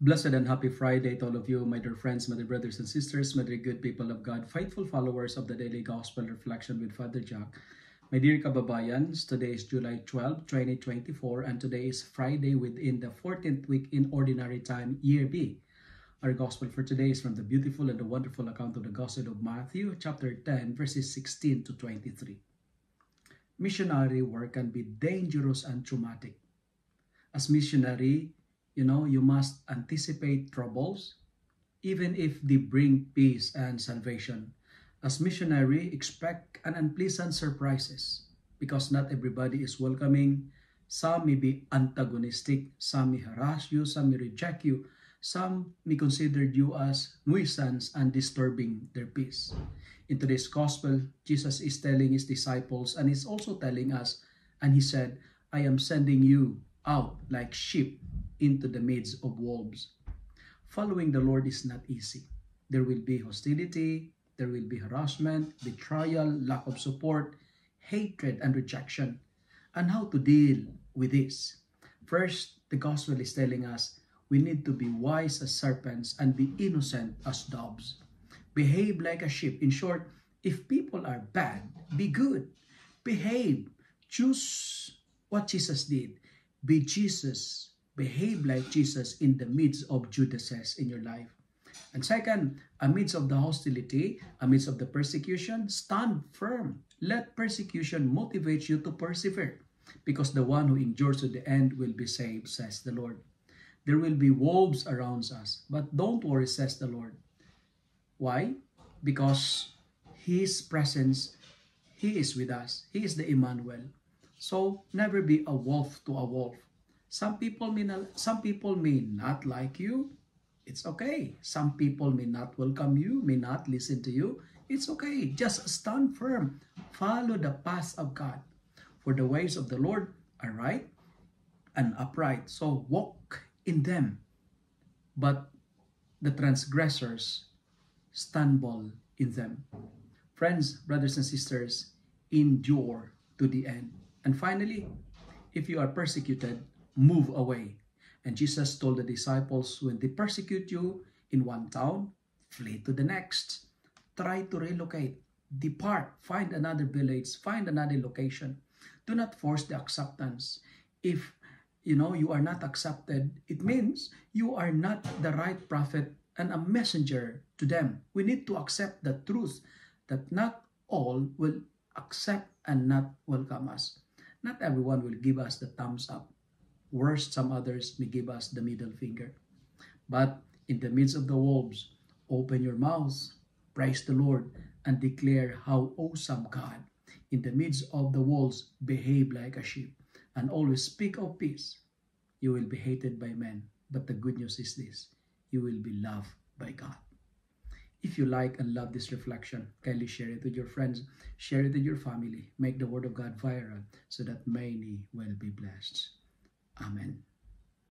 Blessed and happy Friday to all of you, my dear friends, my dear brothers and sisters, my dear good people of God, faithful followers of the Daily Gospel Reflection with Father Jack. My dear kababayans, today is July 12, 2024, and today is Friday within the 14th week in Ordinary Time, Year B. Our Gospel for today is from the beautiful and the wonderful account of the Gospel of Matthew, chapter 10, verses 16 to 23. Missionary work can be dangerous and traumatic. As missionary, you must anticipate troubles, even if they bring peace and salvation. As missionary, expect an unpleasant surprises because not everybody is welcoming. Some may be antagonistic, some may harass you, some may reject you, some may consider you as nuisance and disturbing their peace. In today's gospel, Jesus is telling his disciples and he's also telling us, and he said, I am sending you out like sheep into the midst of wolves. Following the Lord is not easy. There will be hostility, there will be harassment, betrayal, lack of support, hatred, and rejection. And how to deal with this? First, the gospel is telling us we need to be wise as serpents and be innocent as doves. Behave like a sheep. In short, if people are bad, be good. Behave. Choose what Jesus did. Be Jesus. Behave like Jesus in the midst of Judases in your life. And second, amidst of the hostility, amidst of the persecution, stand firm. Let persecution motivate you to persevere, because the one who endures to the end will be saved, says the Lord. There will be wolves around us, but don't worry, says the Lord. Why? Because His presence, He is with us. He is the Emmanuel. So never be a wolf to a wolf. Some people may not like you. It's okay. Some people may not welcome you, may not listen to you. It's okay. Just stand firm. Follow the path of God. For the ways of the Lord are right and upright. So walk in them. But the transgressors stumble in them. Friends, brothers and sisters, endure to the end. And finally, if you are persecuted, move away. And Jesus told the disciples, when they persecute you in one town, flee to the next. Try to relocate. Depart. Find another village. Find another location. Do not force the acceptance. If you are not accepted, it means you are not the right prophet and a messenger to them. We need to accept the truth that not all will accept and not welcome us. Not everyone will give us the thumbs up. Worse, some others may give us the middle finger. But in the midst of the wolves, open your mouths, praise the Lord, and declare how awesome God. In the midst of the wolves, behave like a sheep, and always speak of peace. You will be hated by men, but the good news is this: you will be loved by God. If you like and love this reflection, kindly share it with your friends, share it with your family, make the Word of God viral so that many will be blessed. Amen.